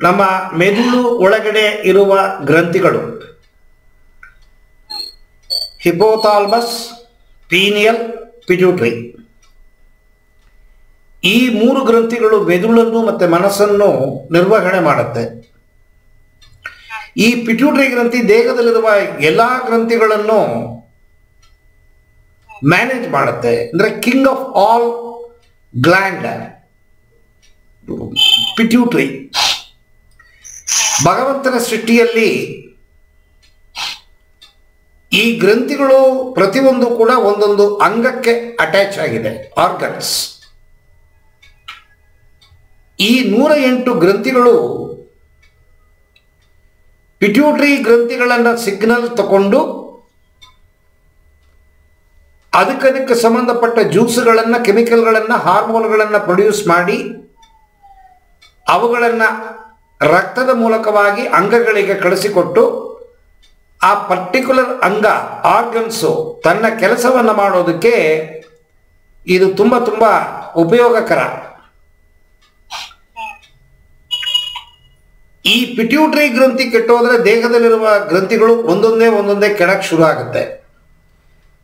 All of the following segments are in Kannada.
ನಮ್ಮ ಮೆದುಳು ಒಳಗಡೆ ಇರುವ ಗ್ರಂಥಿಗಳು ಹಿಪೋಥಾಲಮಸ್, ಪೀನಿಯಲ್, ಪಿಟ್ಯೂಟರಿ. ಈ 3 ಗ್ರಂಥಿಗಳು ಮೆದುಳನ್ನು ಮತ್ತು ಮನಸ್ಸನ್ನು ನಿರ್ವಹಣೆ ಮಾಡುತ್ತೆ. ಈ ಪಿಟ್ಯೂಟರಿ ಗ್ರಂಥಿ ದೇಹದಲ್ಲಿರುವ ಎಲ್ಲ ಗ್ರಂಥಿಗಳನ್ನು ಮ್ಯಾನೇಜ್ ಮಾಡುತ್ತೆ. ಅಂದರೆ king of all gland pituitary. ಭಗವಂತನ ಸೃಷ್ಟಿಯಲ್ಲಿ ಈ ಗ್ರಂಥಿಗಳು ಪ್ರತಿಯೊಂದು ಕೂಡ ಒಂದೊಂದು ಅಂಗಕ್ಕೆ ಅಟ್ಯಾಚ್ ಆಗಿದೆ, ಆರ್ಗನ್ಸ್. ಈ 108 ಗ್ರಂಥಿಗಳು ಪಿಟ್ಯೂಟರಿ ಗ್ರಂಥಿಗಳನ್ನು ಸಿಗ್ನಲ್ ತಗೊಂಡು ಅದಕ್ಕೆ ಸಂಬಂಧಪಟ್ಟ ಜ್ಯೂಸ್ಗಳನ್ನು, ಕೆಮಿಕಲ್ಗಳನ್ನು, ಹಾರ್ಮೋನ್ಗಳನ್ನು ಪ್ರೊಡ್ಯೂಸ್ ಮಾಡಿ ಅವುಗಳನ್ನು ರಕ್ತದ ಮೂಲಕವಾಗಿ ಅಂಗಗಳಿಗೆ ಕಳಿಸಿಕೊಟ್ಟು ಆ ಪರ್ಟಿಕ್ಯುಲರ್ ಅಂಗ, ಆರ್ಗನ್ಸು ತನ್ನ ಕೆಲಸವನ್ನು ಮಾಡೋದಕ್ಕೆ ಇದು ತುಂಬ ತುಂಬ ಉಪಯೋಗಕರ. ಈ ಪಿಟ್ಯೂಟರಿ ಗ್ರಂಥಿ ಕೆಟ್ಟೋದ್ರೆ ದೇಹದಲ್ಲಿರುವ ಗ್ರಂಥಿಗಳು ಒಂದೊಂದೇ ಕೆಡಕ್ಕೆ ಶುರು ಆಗುತ್ತೆ.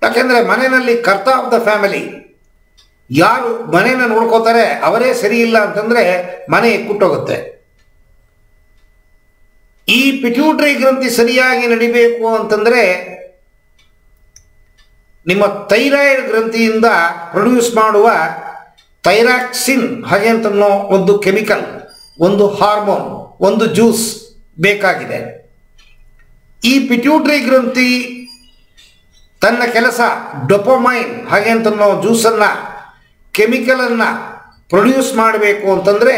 ಯಾಕೆಂದರೆ ಮನೆಯಲ್ಲಿ ಕರ್ತ ಆಫ್ ದ ಫ್ಯಾಮಿಲಿ, ಯಾರು ಮನೆಯನ್ನು ನೋಡ್ಕೋತಾರೆ ಅವರೇ ಸರಿ ಇಲ್ಲ ಅಂತಂದರೆ ಮನೆ ಕುಟ್ಟೋಗುತ್ತೆ. ಈ ಪಿಟ್ಯೂಟರಿ ಗ್ರಂಥಿ ಸರಿಯಾಗಿ ನಡಿಬೇಕು ಅಂತಂದರೆ ನಿಮ್ಮ ಥೈರಾಯ್ಡ್ ಗ್ರಂಥಿಯಿಂದ ಪ್ರೊಡ್ಯೂಸ್ ಮಾಡುವ ಥೈರಾಕ್ಸಿನ್ ಹಾಗೆ ಅಂತನೋ ಒಂದು ಕೆಮಿಕಲ್, ಒಂದು ಹಾರ್ಮೋನ್, ಒಂದು ಜ್ಯೂಸ್ ಬೇಕಾಗಿದೆ. ಈ ಪಿಟ್ಯೂಟರಿ ಗ್ರಂಥಿ ತನ್ನ ಕೆಲಸ ಡೊಪಮೈನ್ ಹಾಗೆ ಅಂತನೋ ಜ್ಯೂಸನ್ನು, ಕೆಮಿಕಲನ್ನು ಪ್ರೊಡ್ಯೂಸ್ ಮಾಡಬೇಕು ಅಂತಂದರೆ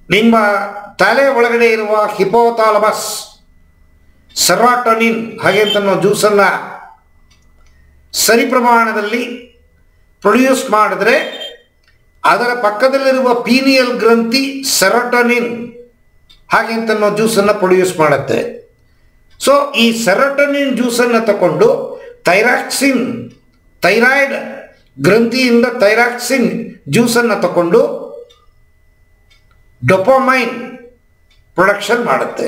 ನಿಮ್ಮ ತಲೆ ಒಳಗಡೆ ಇರುವ ಹಿಪೋಥಾಲಮಸ್ ಸೆರಾಟೋನಿನ್ ಹಾಗೆ ಅಂತನೋ ಜ್ಯೂಸನ್ನು ಸರಿ ಪ್ರಮಾಣದಲ್ಲಿ ಪ್ರೊಡ್ಯೂಸ್ ಮಾಡಿದ್ರೆ ಅದರ ಪಕ್ಕದಲ್ಲಿರುವ ಪೀನಿಯಲ್ ಗ್ರಂಥಿ ಸೆರೋಟೋನಿನ್ ಹಾಗೆ ಅಂತನೋ ಜ್ಯೂಸನ್ನು ಪ್ರೊಡ್ಯೂಸ್ ಮಾಡುತ್ತೆ. ಸೊ ಈ ಸೆರೋಟೋನಿನ್ ಜ್ಯೂಸನ್ನು ತಗೊಂಡು ಥೈರಾಯ್ಡ್ ಗ್ರಂಥಿಯಿಂದ ಥೈರಾಕ್ಸಿನ್ ಜ್ಯೂಸನ್ನು ತಗೊಂಡು ಡೊಪಮೈನ್ ಪ್ರೊಡಕ್ಷನ್ ಮಾಡುತ್ತೆ.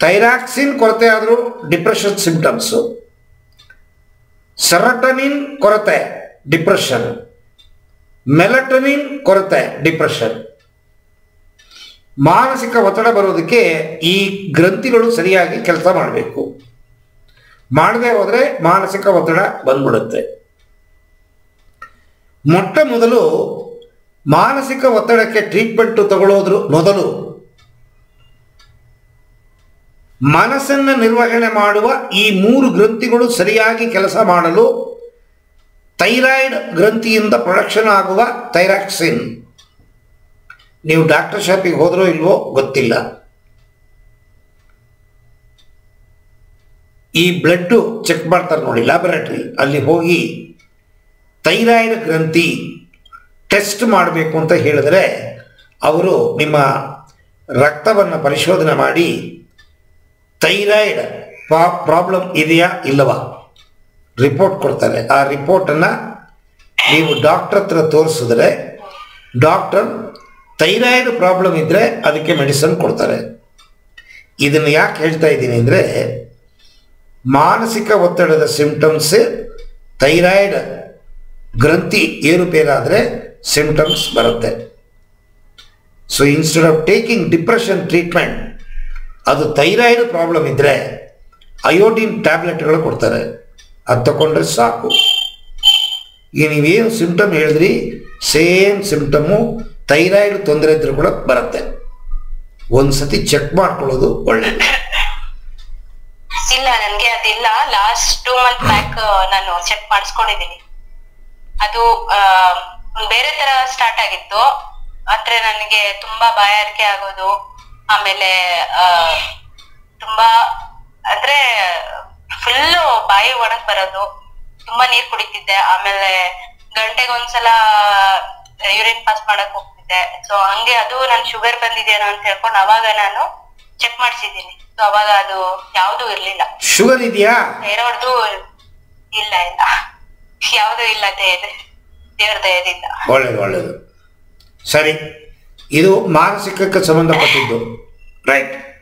ಥೈರಾಕ್ಸಿನ್ ಕೊರತೆ ಆದರೂ ಡಿಪ್ರೆಷನ್ ಸಿಂಪ್ಟಮ್ಸು, ಸೆರೋಟೋನಿನ್ ಕೊರತೆ ಡಿಪ್ರೆಷನ್, ಮೆಲಟೋನಿನ್ ಕೊರತೆ ಡಿಪ್ರೆಷನ್. ಮಾನಸಿಕ ಒತ್ತಡ ಬರೋದಕ್ಕೆ ಈ ಗ್ರಂಥಿಗಳು ಸರಿಯಾಗಿ ಕೆಲಸ ಮಾಡಬೇಕು. ಮಾಡದೆ ಹೋದರೆ ಮಾನಸಿಕ ಒತ್ತಡ ಬಂದ್ಬಿಡುತ್ತೆ. ಮೊಟ್ಟ ಮೊದಲು ಮಾನಸಿಕ ಒತ್ತಡಕ್ಕೆ ಟ್ರೀಟ್ಮೆಂಟ್ ತಗೊಳ್ಳೋದ್ರ ಮೊದಲು ಮನಸ್ಸನ್ನು ನಿರ್ವಹಣೆ ಮಾಡುವ ಈ 3 ಗ್ರಂಥಿಗಳು ಸರಿಯಾಗಿ ಕೆಲಸ ಮಾಡಲು ಥೈರಾಯ್ಡ್ ಗ್ರಂಥಿಯಿಂದ ಪ್ರೊಡಕ್ಷನ್ ಆಗುವ ಥೈರಾಕ್ಸಿನ್, ನೀವು ಡಾಕ್ಟರ್ ಶಾಪಿಗೆ ಹೋದ್ರೋ ಇಲ್ವೋ ಗೊತ್ತಿಲ್ಲ, ಈ ಬ್ಲಡ್ಡು ಚೆಕ್ ಮಾಡ್ತಾರೆ ನೋಡಿ ಲ್ಯಾಬೊರೇಟರಿ, ಅಲ್ಲಿ ಹೋಗಿ ಥೈರಾಯ್ಡ್ ಗ್ರಂಥಿ ಟೆಸ್ಟ್ ಮಾಡಬೇಕು ಅಂತ ಹೇಳಿದ್ರೆ ಅವರು ನಿಮ್ಮ ರಕ್ತವನ್ನು ಪರಿಶೋಧನೆ ಮಾಡಿ ಥೈರಾಯ್ಡ್ ಪ್ರಾಬ್ಲಮ್ ಇದೆಯಾ ಇಲ್ಲವಾ ರಿಪೋರ್ಟ್ ಕೊಡ್ತಾರೆ. ಆ ರಿಪೋರ್ಟನ್ನು ನೀವು ಡಾಕ್ಟರ್ ಹತ್ರ ತೋರಿಸಿದ್ರೆ ಡಾಕ್ಟರ್ ಥೈರಾಯ್ಡ್ ಪ್ರಾಬ್ಲಮ್ ಇದ್ದರೆ ಅದಕ್ಕೆ ಮೆಡಿಸನ್ ಕೊಡ್ತಾರೆ. ಇದನ್ನು ಯಾಕೆ ಹೇಳ್ತಾ ಇದ್ದೀನಿ ಅಂದರೆ ಮಾನಸಿಕ ಒತ್ತಡದ ಸಿಂಪ್ಟಮ್ಸ್ ಥೈರಾಯ್ಡ್ ಗ್ರಂಥಿ ಏರುಪೇರಾದರೆ ಸಿಂಪ್ಟಮ್ಸ್ ಬರುತ್ತೆ. So instead of taking depression treatment, ಅದು ಥೈರಾಯ್ಡ್ ಪ್ರಾಬ್ಲಮ್ ಇದ್ದರೆ ಅಯೋಡಿನ್ ಟ್ಯಾಬ್ಲೆಟ್ಗಳು ಕೊಡ್ತಾರೆ, ಅದು ತಗೊಂಡ್ರೆ ಸಾಕು. ಈಗ ನೀವೇನು ಸಿಂಪ್ಟಮ್ ಹೇಳಿದ್ರಿ ಸೇಮ್ ಸಿಂಪ್ಟಮು ಥೈರಾಯ್ಡ್ ತೊಂದರೆ ಇದ್ರೂ ಕೂಡ ಬರುತ್ತೆ. ಒಂದು ಸತಿ ಚೆಕ್ ಮಾಡ್ಕೊಳ್ಳೋದು ಒಳ್ಳೆಯದು. ಇಲ್ಲ, ನನಗೆ ಅದಿಲ್ಲ. ಲಾಸ್ಟ್ 2 months ಬ್ಯಾಕ್ ನಾನು ಚೆಕ್ ಮಾಡಿಸ್ಕೊಂಡಿದ್ದೀನಿ. ಅದು ಬೇರೆ ತರ ಸ್ಟಾರ್ಟ್ ಆಗಿತ್ತು. ಆದ್ರೆ ನನಗೆ ತುಂಬಾ ಬಾಯಾರಿಕೆ ಆಗೋದು, ಆಮೇಲೆ ತುಂಬಾ ಅಂದ್ರೆ ಫುಲ್ಲು ಬಾಯಿ ಒಣಗ್ ಬರೋದು, ತುಂಬಾ ನೀರ್ ಕುಡಿತಿದ್ದೆ. ಆಮೇಲೆ ಗಂಟೆಗೆ ಒಂದ್ಸಲ ಯೂರಿನ್ ಪಾಸ್ ಮಾಡಕ್ ಹೋಗ್ತಿದ್ದೆ. ಸೊ ಹಂಗೆ ಅದು ನನ್ ಶುಗರ್ ಬಂದಿದೇನೋ ಅಂತ ಹೇಳ್ಕೊಂಡು ಅವಾಗ ನಾನು ಚೆಕ್ ಮಾಡ್ಸಿದ್ದೀನಿ. ಸೊ ಅವಾಗ ಅದು ಯಾವ್ದು ಇರ್ಲಿಲ್ಲ. ಶುಗರ್ ಇದೆಯಾ? ಥೈರಾಯ್ಡ್ದು ಇಲ್ಲ, ಯಾವ್ದು ಇಲ್ಲ, ದೇವ್ರ ದಯದಿಂದ. ಒಳ್ಳೇದು ಒಳ್ಳೇದು. ಸರಿ, ಇದು ಮಾನಸಿಕಕ್ಕೆ ಸಂಬಂಧಪಟ್ಟಿದ್ದು. ರೈಟ್.